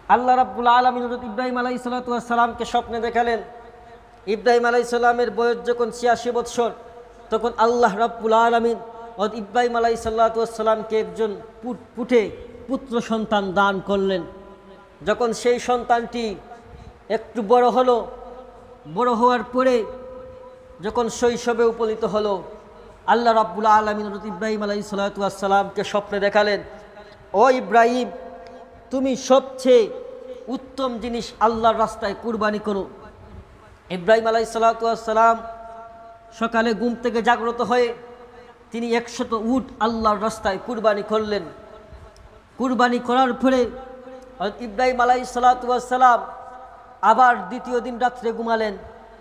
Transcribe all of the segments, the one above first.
আল্লাহ রাব্বুল আলামিন হযরত ইব্রাহিম আলাইহিস সালাতু ওয়াস সালামকে স্বপ্নে দেখালেন। ইব্রাহিম আলাইহিস সালামের বয়স যখন ৮৬ বৎসর, তখন আল্লাহ রাব্বুল আলামিন হযরত ইব্রাহিম আলাইহিস সালাতু ওয়াস সালামকে একজন পুত্র সন্তান দান করলেন। যখন সেই সন্তানটি একটু বড় হলো, বড় হওয়ার পরে যখন শৈশবে উপনীত হলো, আল্লাহ রাব্বুল আলামিন হযরত ইব্রাহিম আলাইহিস সালাতু ওয়াস সালামকে স্বপ্নে দেখালেন, ও ইব্রাহিম, তুমি সবচেয়ে উত্তম জিনিস আল্লাহর রাস্তায় কুরবানি করো। ইব্রাহিম আলাইহিস সালাতু ওয়াস সালাম সকালে ঘুম থেকে জাগ্রত হয়ে তিনি ১০০ উট আল্লাহর রাস্তায় কুরবানি করলেন। কুরবানি করার পরে ইব্রাহিম আলাইহিস সালাতু ওয়াস সালাম আবার দ্বিতীয় দিন রাত্রে ঘুমালেন।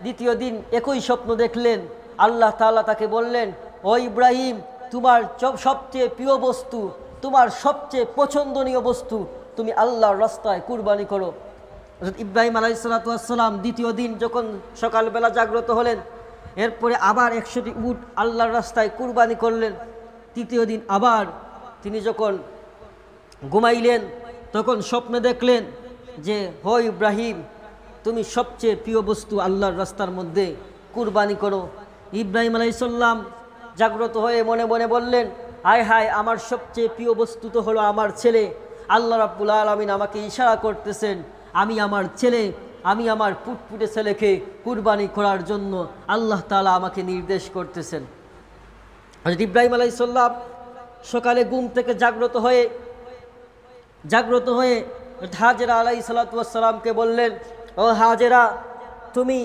দ্বিতীয় দিন একই স্বপ্ন দেখলেন। আল্লাহ তাআলা তাকে বললেন, ও ইব্রাহিম, তোমার সবচেয়ে প্রিয় বস্তু, তোমার সবচেয়ে পছন্দনীয় বস্তু তুমি আল্লাহর রাস্তায় কুরবানি করো। ইব্রাহিম আলাইহিস সালাতু ওয়াস সালাম দ্বিতীয় দিন যখন সকালবেলা জাগ্রত হলেন, এরপরে আবার ১০০টি উট আল্লাহর রাস্তায় কুরবানি করলেন। তৃতীয় দিন আবার তিনি যখন ঘুমাইলেন, তখন স্বপ্নে দেখলেন যে, হে ইব্রাহিম, তুমি সবচেয়ে প্রিয় বস্তু আল্লাহর রাস্তার মধ্যে কুরবানি করো। ইব্রাহিম আলাইহিস সালাম জাগ্রত হয়ে মনে মনে বললেন, হায় হায়, আমার সবচেয়ে প্রিয় বস্তু তো হলো আমার ছেলে। আল্লাহ রাব্বুল আলামিন আমাকে ইশারা করতেছেন, আমি আমার পুটপুটে ছেলেকে কুরবানি করার জন্য আল্লাহ তাআলা আমাকে নির্দেশ করতেছেন। হযরত ইব্রাহিম আলাইহিস সালাম সকালে ঘুম থেকে জাগ্রত হয়ে হাজেরা আলাইহিস সালাতু ওয়াস সালামকে বললেন, ও হাজেরা, তুমি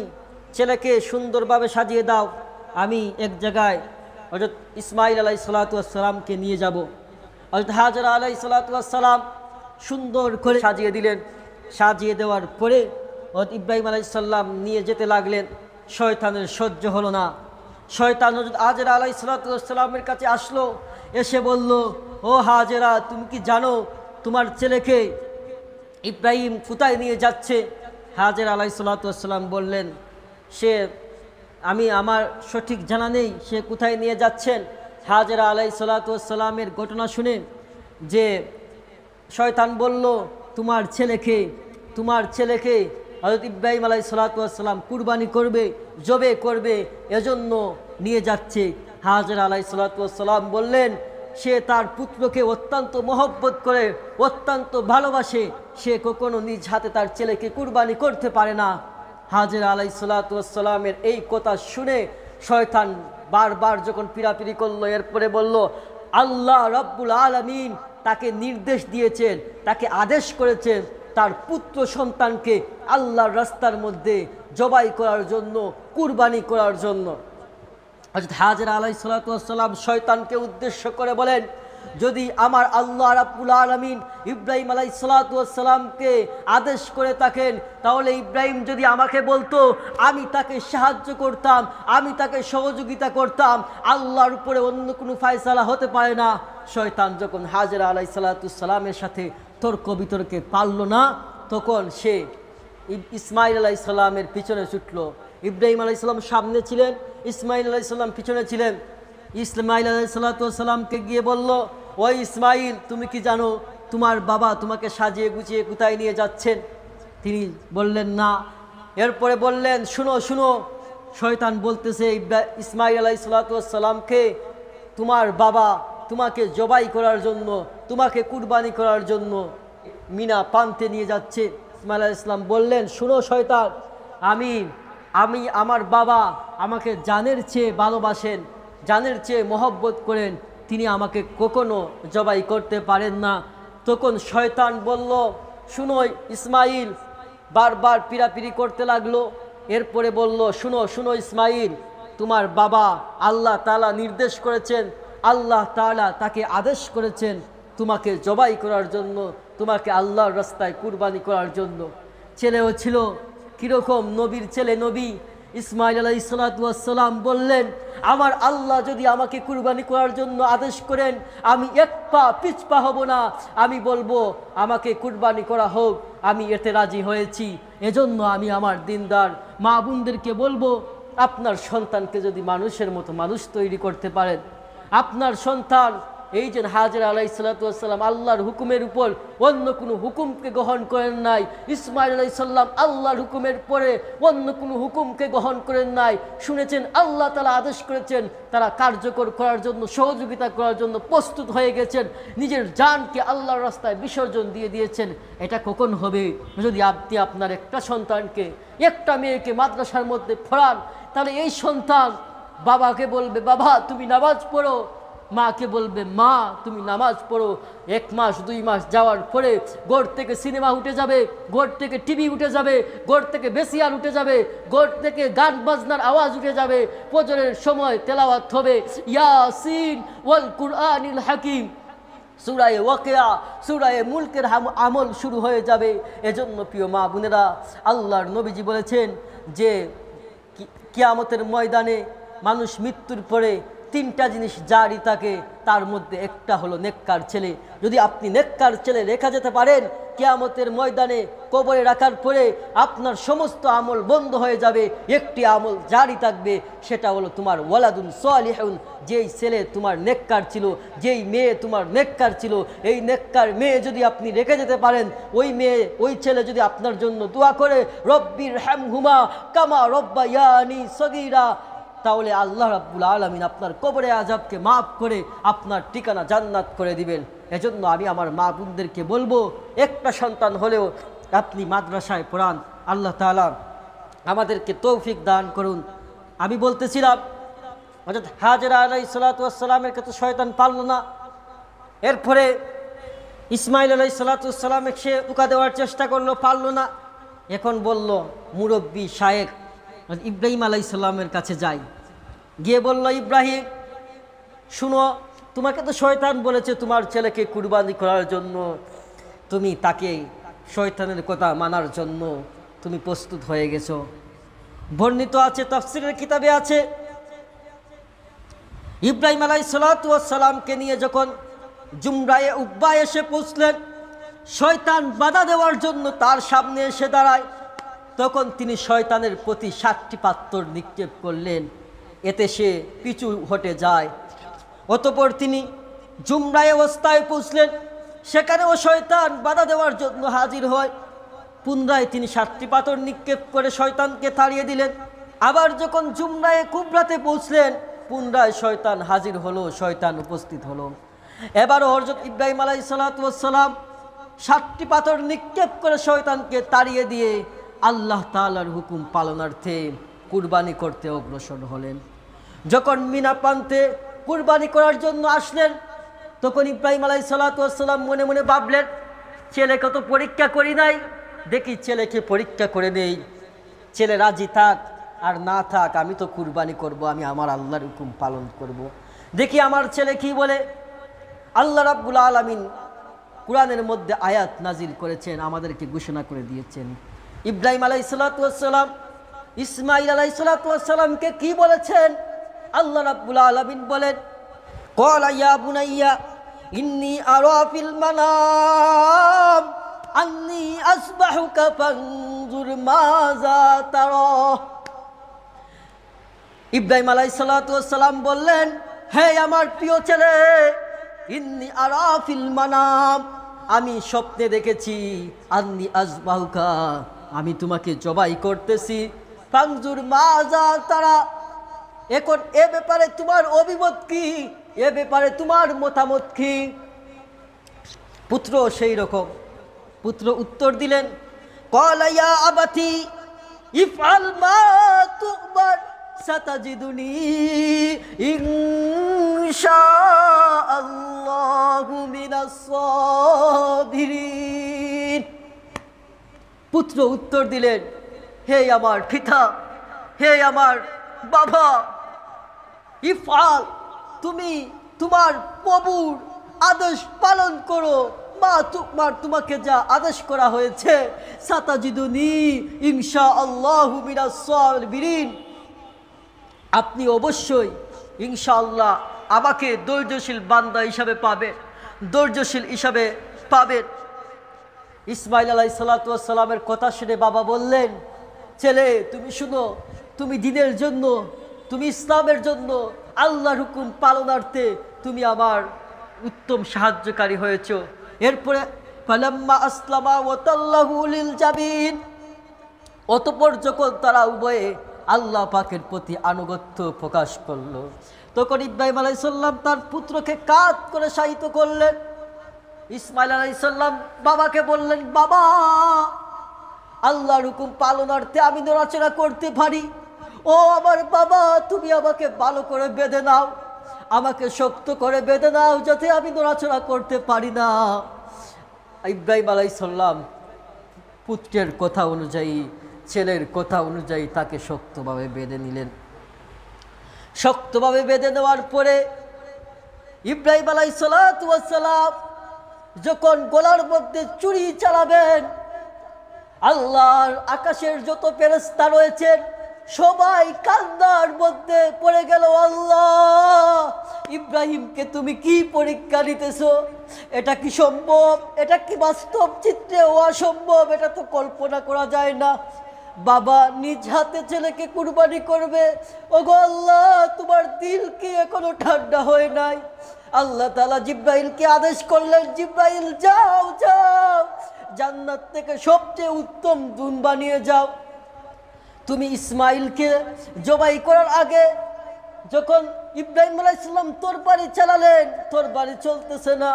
ছেলেকে সুন্দরভাবে সাজিয়ে দাও, আমি এক জায়গায় হযরত ইসমাইল আলাইহিস সালাতু ওয়াস সালামকে নিয়ে যাব। হযরত হাজেরা আলাইহিস সালাতু ওয়াস সালাম সুন্দর করে সাজিয়ে দিলেন। সাজিয়ে দেওয়ার পরে হযরত ইব্রাহিম আলাইহিস সালাম নিয়ে যেতে লাগলেন। শয়তানের সহ্য হলো না। শয়তান হযরত হাজেরা আলাইহিস সালাতু ওয়াস সালামের কাছে আসলো, এসে বলল, ও হাজেরা, তুমি কি জানো তোমার ছেলেকে ইব্রাহিম কোথায় নিয়ে যাচ্ছে? হাজেরা আলাইহিস সালাতু ওয়াস সালাম বললেন, আমার সঠিক জানা নেই সে কোথায় নিয়ে যাচ্ছেন। হাজেরা আলাইহিস সালাতু ওয়াস সালামের ঘটনা শুনে যে শয়তান বলল, তোমার ছেলেকে হযরত ইব্রাহিম আলাইহিস সালাতু ওয়াস সালাম কুরবানি করবে, জবে করবে, এজন্য নিয়ে যাচ্ছে। হাজেরা আলাইহিস সালাতু ওয়াস সালাম বললেন, সে তার পুত্রকে অত্যন্ত মহব্বত করে, অত্যন্ত ভালোবাসে, সে কখনো নিজ হাতে তার ছেলেকে কুরবানি করতে পারে না। হাজেরা আলাইহিস সালাতু ওয়াস সালামের এই কথা শুনে শয়তান বারবার যখন পিরাপিরি করলো, এরপরে বলল, আল্লাহ রাব্বুল আলামিন তাকে নির্দেশ দিয়েছেন, তাকে আদেশ করেছেন তার পুত্র সন্তানকে আল্লাহর রাস্তার মধ্যে জবাই করার জন্য, কুরবানি করার জন্য। হযরত হাজেরা আলাইহিস সালাতু ওয়াস সালাম শয়তানকে উদ্দেশ্য করে বলেন, যদি আমার আল্লাহ রাব্বুল আলামিন ইব্রাহিম আলাইহিস সালাতু ওয়াস সালামকে আদেশ করে থাকেন, তাহলে ইব্রাহিম যদি আমাকে বলতো, আমি তাকে সাহায্য করতাম, আমি তাকে সহযোগিতা করতাম, আল্লাহর উপরে অন্য কোনো ফয়সালা হতে পারে না। শয়তান যখন হাজেরা আলাইহিস সালাতু ওয়াস সালামের সাথে তর্ক বিতর্কে পারল না, তখন সে ইসমাইল আলাইহিস সালামের পিছনে ছুটল। ইব্রাহিম আলাইহিস সালাম সামনে ছিলেন, ইসমাইল আলাইহিস সালাম পিছনে ছিলেন। ইসমাইল আলাইহিস সালামকে গিয়ে বলল, ওই ইসমাইল, তুমি কি জানো তোমার বাবা তোমাকে সাজিয়ে গুছিয়ে কোথায় নিয়ে যাচ্ছেন? তিনি বললেন না। এরপরে বললেন, শুনো, শয়তান বলতেছে ইসমাইল আলাইহিস সালামকে, তোমার বাবা তোমাকে জবাই করার জন্য, তোমাকে কুরবানি করার জন্য মিনা পান্তে নিয়ে যাচ্ছে। ইসমাইল আলাইহিস সালাম বললেন, শুনো শয়তান, আমার বাবা আমাকে জানের চেয়ে ভালোবাসেন, জানের চেয়ে মহব্বত করেন, তিনি আমাকে কখনো জবাই করতে পারেন না। তখন শয়তান বলল, শুনো ইসমাইল, বারবার পিরাপিরি করতে লাগলো। এরপরে বলল, শুনো ইসমাইল, তোমার বাবা আল্লাহ তাআলা নির্দেশ করেছেন, আল্লাহ তাআলা তাকে আদেশ করেছেন তোমাকে জবাই করার জন্য, তোমাকে আল্লাহর রাস্তায় কুরবানি করার জন্য। ছেলেও ছিল কিরকম? নবীর ছেলে, নবী। ইসমাইল আলাইহিস সালাতু ওয়াস সালাম বললেন, আমার আল্লাহ যদি আমাকে কুরবানি করার জন্য আদেশ করেন, আমি এক পা পিছপা হব না, আমি বলবো আমাকে কুরবানি করা হোক, আমি এতে রাজি হয়েছি। এজন্য আমি আমার দিনদার মা বোনদেরকে বলবো, আপনার সন্তানকে যদি মানুষের মতো মানুষ তৈরি করতে পারেন, আপনার সন্তান এই যে হাজেরা আলাইহিস সালাতু ওয়াস সালাম আল্লাহর হুকুমের উপর অন্য কোনো হুকুমকে গ্রহণ করেন নাই, ইসমাঈল আলাইহিস সালাম আল্লাহর হুকুমের পরে অন্য কোনো হুকুমকে গ্রহণ করেন নাই। শুনেছেন আল্লাহ তাআলা আদেশ করেছেন, তারা কার্যকর করার জন্য, সহযোগিতা করার জন্য প্রস্তুত হয়ে গেছেন, নিজের জানকে আল্লাহর রাস্তায় বিসর্জন দিয়ে দিয়েছেন। এটা কখন হবে? যদি আপনি আপনার একটা সন্তানকে, একটা মেয়েকে মাদ্রাসার মধ্যে পড়ান, তাহলে এই সন্তান বাবাকে বলবে বাবা তুমি নামাজ পড়ো, মাকে বলবে মা তুমি নামাজ পড়ো। 1 মাস 2 মাস যাওয়ার পরে ঘর থেকে সিনেমা উঠে যাবে, ঘর থেকে টিভি উঠে যাবে, ঘর থেকে বেসিয়ার উঠে যাবে, ঘর থেকে গান বাজনার আওয়াজ উঠে যাবে, ফজরের সময় তেলাওয়াত হবে ইয়াসিন ওয়াল কুরআনিল হাকিম, সূরায়ে ওয়াকিয়া, সূরায়ে মুলকের আমল শুরু হয়ে যাবে। এজন্য প্রিয় মা বোনেরা, আল্লাহর নবীজি বলেছেন যে কিয়ামতের ময়দানে মানুষ মৃত্যুর পরে 3টা জিনিস জারি থাকে, তার মধ্যে একটা হলো নেককার ছেলে। যদি আপনি নেককার ছেলে রেখে যেতে পারেন, কিয়ামতের ময়দানে কবরে রাখার পরে আপনার সমস্ত আমল বন্ধ হয়ে যাবে, একটি আমল জারি থাকবে, সেটা হলো তোমার ওয়ালাদুন সালিহুন। যেই ছেলে তোমার নেককার ছিল, যেই মেয়ে তোমার নেককার ছিল, এই নেককার মেয়ে যদি আপনি রেখে যেতে পারেন, ওই মেয়ে ওই ছেলে যদি আপনার জন্য দোয়া করে রব্বির হামহুমা কামা রব্বায়ানি সগীরা, তাহলে আল্লাহ রাব্বুল আলামিন আপনার কবরে আযাবকে মাফ করে আপনার ঠিকানা জান্নাত করে দিবেন। এজন্য আমি আমার মা বোনদেরকে বলবো, একটা সন্তান হলেও আপনি মাদ্রাসায় পড়ান। আল্লাহ তাআলা আমাদেরকে তৌফিক দান করুন। আমি বলতেছিলাম হযরত হাজেরা আলাইহিস সালাতু ওয়াস সালামের কাছে শয়তান পারল না, এরপরে ইসমাঈল আলাইহিস সালাতু ওয়াস সালামকে সে উকা দেওয়ার চেষ্টা করলো, পারল না। এখন বলল মুরব্বী শায়েখ ইব্রাহিম আলাইহিস সালামের কাছে যাই, গিয়ে বলল ইব্রাহিম শুনো, তোমাকে তো শয়তান বলেছে তোমার ছেলেকে কুরবানি করার জন্য, তুমি তাকে শয়তানের কথা মানার জন্য তুমি প্রস্তুত হয়ে গেছো। বর্ণিত আছে, তাফসীরের কিতাবে আছে, ইব্রাহিম আলাইহিস সালাতু ওয়াস সালামকে নিয়ে যখন জুমরায়ে উকবা এসে পৌঁছলেন, শয়তান বাধা দেওয়ার জন্য তার সামনে এসে দাঁড়ায়, তখন তিনি শয়তানের প্রতি 7টি পাথর নিক্ষেপ করলেন, এতে সে পিছু হটে যায়। অতঃপর তিনি জুমরায়ে ওস্তায় পৌঁছলেন, সেখানেও শয়তান বাধা দেওয়ার জন্য হাজির হয়। পুনরায় তিনি 7টি পাথর নিক্ষেপ করে শয়তানকে তাড়িয়ে দিলেন। আবার যখন জুমরায়ে কুবরাতে পৌঁছলেন, পুনরায় শয়তান হাজির হলো, শয়তান উপস্থিত হলো। এবারও হযরত ইব্রাহিম আলাইহিস সালাতু ওয়াস সালাম 7টি পাথর নিক্ষেপ করে শয়তানকে তাড়িয়ে দিয়ে আল্লাহ তাআলার হুকুম পালনার্থে কুরবানি করতে অগ্রসর হলেন। যখন মিনা প্রান্তে কুরবানি করার জন্য আসলেন, তখন ইব্রাহিম আলাইহিস সালাতু ওয়াস সালাম মনে মনে ভাবলেন, ছেলেকে তো পরীক্ষা করি নাই, দেখি ছেলেকে পরীক্ষা করে নেই, ছেলে রাজি থাক আর না থাক আমি তো কুরবানি করব, আমি আমার আল্লাহর হুকুম পালন করব, দেখি আমার ছেলে কি বলে। আল্লাহ রাব্বুল আলামিন কুরআনের মধ্যে আয়াত নাজিল করেছেন, আমাদেরকে ঘোষণা করে দিয়েছেন। ইব্রাহিম আলাইহিস সালাতু ওয়াস সালাম ইসমাঈল আলাইহিস সালাতু ওয়াস সালামকে কি বলেছেন? আল্লাহ রাব্বুল আলামিন বলেন, ক্বালা ইয়া বুনাইয়া ইন্নী আরা ফিল মানাম আন্নী আসবাহুকা ফানজুর মাযা তারা। ইব্রাহিম আলাইহিস সালাতু ওয়াস সালাম বললেন, হে আমার প্রিয় ছেলে, ইন্নী আরা ফিল মানাম, আমি স্বপ্নে দেখেছি, আন্নী আসবাহুকা, আমি তোমাকে জবাই করতেছি, ফানজুর মাযা তারা, এখন এ ব্যাপারে তোমার অভিমত কি, এ ব্যাপারে তোমার মতামত কি? পুত্র সেই রকম, পুত্র উত্তর দিলেন, ক্বালা ইয়া আবাতি ইফআল মা তু'মার সাতাজিদুনি ইনশাআল্লাহু মিনাস সাবিরিন। পুত্র উত্তর দিলেন, হে আমার পিতা, হে আমার বাবা, ইফআল, তুমি তোমার প্রভুর আদেশ পালন করো, মা তুমার, তোমাকে যা আদেশ করা হয়েছে, সাতাজিদুনি ইনশাআল্লাহু মিনাস সাবিরিন, আপনি অবশ্যই ইনশাআল্লাহ আমাকে ধৈর্যশীল বান্দা হিসাবে পাবেন, ধৈর্যশীল হিসাবে পাবেন। ইসমাঈল আলাইহিস সালাতু ওয়াস সালামের কথা শুনে বাবা বললেন, ছেলে তুমি শুনো, তুমি দ্বীনের জন্য, তুমি ইসলামের জন্য, আল্লাহর হুকুম পালনার্থে তুমি আমার উত্তম সাহায্যকারী হয়েছ। এরপরে ফালাম্মা আসলামা ওয়া তাল্লাহু লিল জাবিন, অতঃপর যখন তারা উভয়ে আল্লাহ পাকের প্রতি আনুগত্য প্রকাশ করলো, তখন ইব্রাহিম আলাইহিস সালাম তার পুত্রকে কাঁধ করে শায়িত করলেন। ইসমাইল আলাইহিস সালাম বাবাকে বললেন, বাবা, আল্লাহর হুকুম পালনার্থে আমি নড়াচড়া করতে পারি। ও আমার বাবা, তুমি আমাকে ভালো করে বেঁধে নাও, আমাকে শক্ত করে বেঁধে নাও, যাতে আমি নড়াচড়া করতে পারি না। ইব্রাহিম আলাইহিস সালাম পুত্রের কথা অনুযায়ী, ছেলের কথা অনুযায়ী তাকে শক্তভাবে বেঁধে নিলেন। শক্তভাবে বেঁধে নেওয়ার পরে ইব্রাহিম আলাইহিস সালাম যখন গলার মধ্যে ছুরি চালাবেন, আল্লাহর আকাশের যত ফেরেশতা রয়েছেন সবাই কান্নার মধ্যে পড়ে গেল। আল্লাহ, ইব্রাহিমকে তুমি কি পরীক্ষা নিতেছো? এটা কি সম্ভব? এটা কি বাস্তব চিত্রে অসম্ভব? এটা তো কল্পনা করা যায় না। বাবা নিজ হাতে ছেলেকে কুরবানি করবে। ওগো আল্লাহ, তোমার দিল কি এখনো ঠান্ডা হয় নাই? আল্লাহ তাআলা জিব্রাইলকে আদেশ করলেন, জিব্রাইল যাও যাও, জান্নাত থেকে সবচেয়ে উত্তম দুম্বা নিয়ে যাও। তুমি ইসমাইলকে জবাই করার আগে যখন ইব্রাহিম আলাইহিস সালাম তরবারি চালালেন, তরবারি চলতেছে না।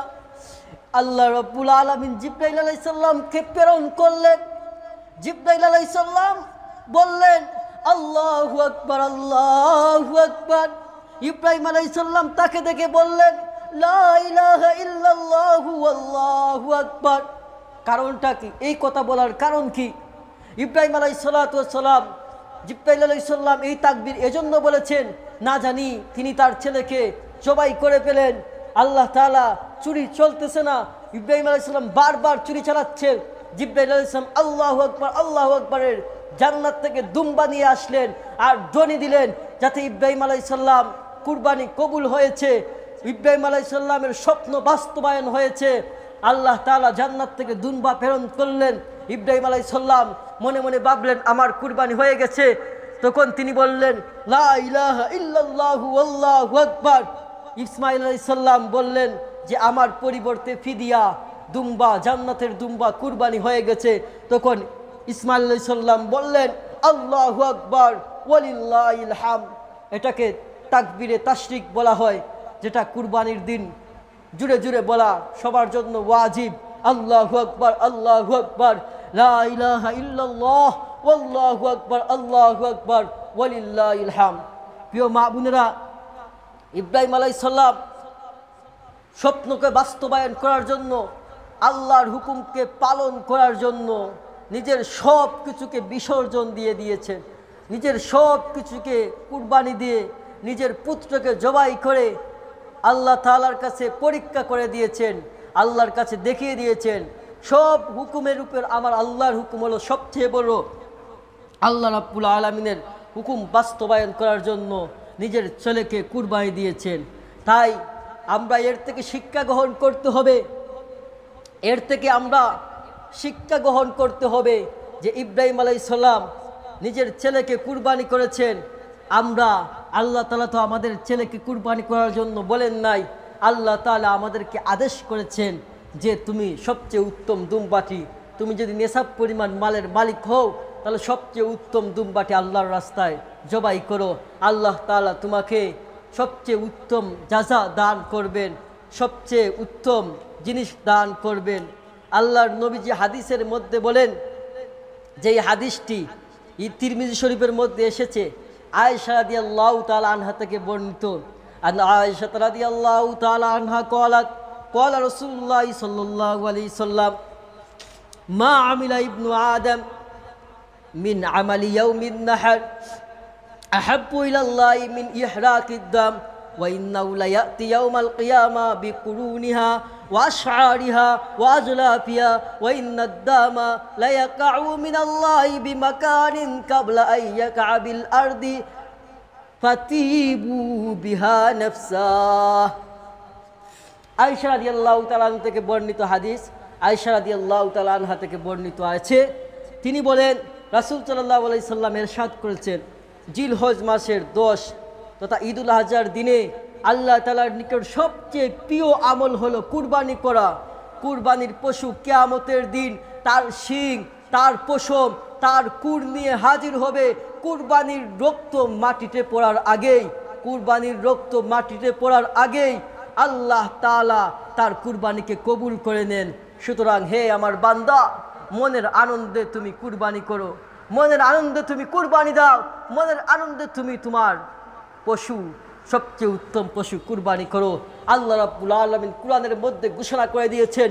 আল্লাহ রাব্বুল আলামিন জিব্রাইল আলাইহিস সালামকে প্রেরণ করলেন। জিব্রাইল আলাইহিস সালাম বললেন, আল্লাহু আকবার, আল্লাহু আকবার। ইব্রাহিম আলাইহিস সালাম তাকে দেখে বললেন, লা ইলাহা ইল্লাল্লাহু আল্লাহু আকবার। কারণটা কি? এই কথা বলার কারণ কি? ইব্রাহিম আলাইহিস সালাম, জিব্রাইল আলাইহিস সালাম এই তাকবীর এজন্য বলেছেন, না জানি তিনি তার ছেলেকে জবাই করে ফেলেন। আল্লাহ তাআলা চুরি চলতেছে না, ইব্রাহিম আলাইহিস সালাম বারবার চুরি চালাচ্ছেন। জিব্রাইল আলাইহিস সালাম আল্লাহু আকবার, আল্লাহু আকবারের জান্নাত থেকে দুম্বা নিয়ে আসলেন আর ধ্বনি দিলেন, যাতে ইব্রাহিম আলাইহিস সালাম কুরবানি কবুল হয়েছে, ইব্রাহিম আলাইহিস সালামের স্বপ্ন বাস্তবায়ন হয়েছে। আল্লাহ তাআলা জান্নাত থেকে দুম্বা প্রেরণ করলেন। ইব্রাহিম আলাইহিস সালাম মনে মনে ভাবলেন, আমার কুরবানি হয়ে গেছে। তখন তিনি বললেন, লা ইলাহা ইল্লাল্লাহু আল্লাহু আকবার। ইসমাইল আলাইহিস সালাম বললেন যে আমার পরিবর্তে ফিদিয়া, দুম্বা, জান্নাতের দুম্বা কুরবানি হয়ে গেছে। তখন ইসমাইল আলাইহিস সালাম বললেন, আল্লাহু আকবার ওয়ালিল্লাহিল হামদ। এটাকে তাকবীরে তাশরিক বলা হয়, যেটা কুরবানির দিন জুড়ে জুড়ে বলা সবার জন্য ওয়াজিব। আল্লাহু আকবার, আল্লাহু আকবার, লা ইলাহা ইল্লাল্লাহ, আল্লাহু আকবার, আল্লাহু আকবার ওয়ালিল্লাহিল হামদ। প্রিয় মা বোনেরা, ইব্রাহিম আলাইহিস সালাম স্বপ্নকে বাস্তবায়ন করার জন্য, আল্লাহর হুকুমকে পালন করার জন্য নিজের সব কিছুকে বিসর্জন দিয়ে দিয়েছেন। নিজের সব কিছুকে কুরবানি দিয়ে নিজের পুত্রকে জবাই করে আল্লাহ তাআলার কাছে পরীক্ষা করে দিয়েছেন, আল্লাহর কাছে দেখিয়ে দিয়েছেন সব হুকুমের উপর আমার আল্লাহর হুকুম হলো সবচেয়ে বড়। আল্লাহ রাব্বুল আলামিনের হুকুম বাস্তবায়ন করার জন্য নিজের ছেলেকে কুরবানি দিয়েছেন। তাই আমরা এর থেকে শিক্ষা গ্রহণ করতে হবে, এর থেকে আমরা শিক্ষা গ্রহণ করতে হবে যে ইব্রাহিম আলাইহিস সালাম নিজের ছেলেকে কুরবানি করেছেন। আমরা, আল্লাহ তাআলা তো আমাদের ছেলেকে কুরবানি করার জন্য বলেন নাই, আল্লাহ তাআলা আমাদেরকে আদেশ করেছেন যে তুমি সবচেয়ে উত্তম দুম্বাটি, তুমি যদি নেশাব পরিমাণ মালের মালিক হও তাহলে সবচেয়ে উত্তম দুম্বাটি আল্লাহর রাস্তায় জবাই করো। আল্লাহ তাআলা তোমাকে সবচেয়ে উত্তম জাযা দান করবেন, সবচেয়ে উত্তম জিনিস দান করবেন। আল্লাহর নবীজি হাদিসের মধ্যে বলেন, যেই হাদিসটি তিরমিজি শরীফের মধ্যে এসেছে, আয়েশা রাদিয়াল্লাহু তাআলা আনহা থেকে বর্ণিত। আন আয়েশা রাদিয়াল্লাহু তাআলা আনহা قالت قال رسول الله صلى الله عليه وسلم ما عمل ابن آدم من عمل يوم النحر أحب إلى الله من إحراق الدم وإنه ليأتي يوم القيامة بقرونها وأشعارها وأزلافها وإن الدم ليقع من الله بمكان قبل أن يقع بالأرض فطيبوا بها نفسه। আয়েশা রাদিয়াল্লাহু তাআলা আনহা থেকে বর্ণিত হাদিস, আয়েশা রাদিয়াল্লাহু তাআলা আনহা থেকে বর্ণিত আছে, তিনি বলেন রাসূল সাল্লাল্লাহু আলাইহি সাল্লাম ইরশাদ করেছেন, জিলহজ মাসের 10 তথা ঈদুল আজহার দিনে আল্লাহ তাআলার নিকট সবচেয়ে প্রিয় আমল হলো কুরবানি করা। কুরবানির পশু কিয়ামতের দিন তার শিং, তার পশম, তার কুর নিয়ে হাজির হবে। কুরবানির রক্ত মাটিতে পড়ার আগেই, কুরবানির রক্ত মাটিতে পড়ার আগেই আল্লাহ তাআলা তার কুরবানিকে কবুল করে নেন। সুতরাং হে আমার বান্দা, মনের আনন্দে তুমি কুরবানি করো, মনের আনন্দে তুমি কুরবানি দাও, মনের আনন্দে তুমি তোমার পশু, সবচেয়ে উত্তম পশু কুরবানি করো। আল্লাহ রাব্বুল আলামিন কুরআনের মধ্যে ঘোষণা করে দিয়েছেন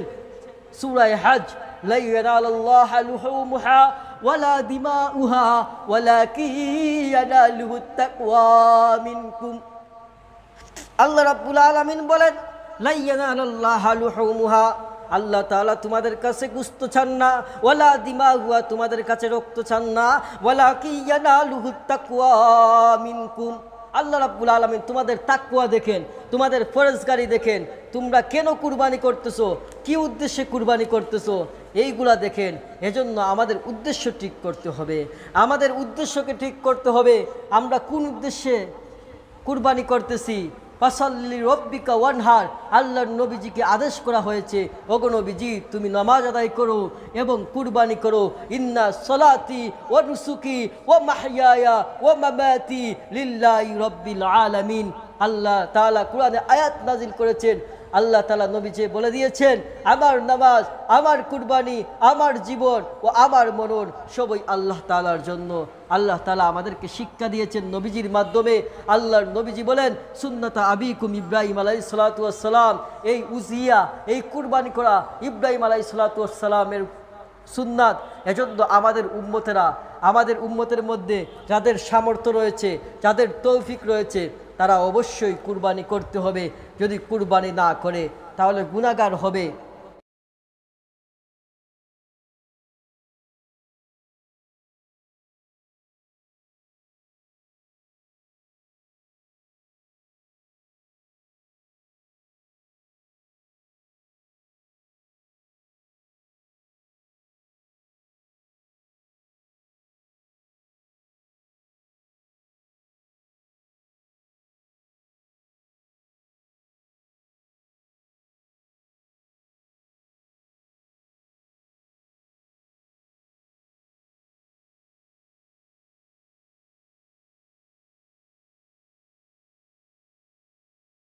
সূরা হজ, লা ইয়ানালুল্লাহু লুহুমুহা ওয়ালা দিমাউহা ওয়ালাকিন ইয়ানালুহুত তাকওয়া মিনকুম। আল্লাহ রাব্বুল আলামিন বলেন, লা ইয়ানালুল্লাহু লুহুমুহা, আল্লাহ তাআলা তোমাদের কাছে গোশত চান না, ওয়ালা দিমাউহা, তোমাদের কাছে রক্ত চান না, ওয়ালাকিন ইয়ানালুহুত তাকওয়া মিনকুম। আল্লাহ রাব্বুল আলামিন তোমাদের তাকওয়া দেখেন, তোমাদের ফরজগারি দেখেন, তোমরা কেন কুরবানি করতেছো, কি উদ্দেশ্যে কুরবানি করতেছো, এইগুলা দেখেন। এজন্য আমাদের উদ্দেশ্য ঠিক করতে হবে, আমাদের উদ্দেশ্যকে ঠিক করতে হবে। আমরা কোন উদ্দেশ্যে কুরবানি করতেছি? ফাসাল্লি রব্বিকা ওয়ানহার, আল্লাহর নবীজিকে আদেশ করা হয়েছে, ওগো নবীজি তুমি নামাজ আদায় করো এবং কুরবানি করো। ইন্না সলাতি ওয়া নুসুকি ওয়া মাহইয়ায়া ওয়া মামাতি লিল্লাহি রাব্বিল আলামিন। আল্লাহ তাআলা কোরআনে আয়াত নাজিল করেছেন, আল্লাহ তাআলা নবীজি বলে দিয়েছেন, আমার নামাজ, আমার কুরবানি, আমার জীবন ও আমার মরণ সবই আল্লাহ তাআলার জন্য। আল্লাহ তাআলা আমাদেরকে শিক্ষা দিয়েছেন নবীজির মাধ্যমে। আল্লাহর নবীজি বলেন, সুন্নাতা আবিকুম ইব্রাহিম আলাইহিস সালাতু ওয়াস সালাম, এই উজিয়া, এই কুরবানি করা ইব্রাহিম আলাইহিস সালাতু ওয়াস সালামের সুন্নাত। এজন্য আমাদের উম্মতেরা, আমাদের উম্মতের মধ্যে যাদের সামর্থ্য রয়েছে, যাদের তৌফিক রয়েছে, তারা অবশ্যই কুরবানি করতে হবে। যদি কুরবানি না করে তাহলে গুনাহগার হবে।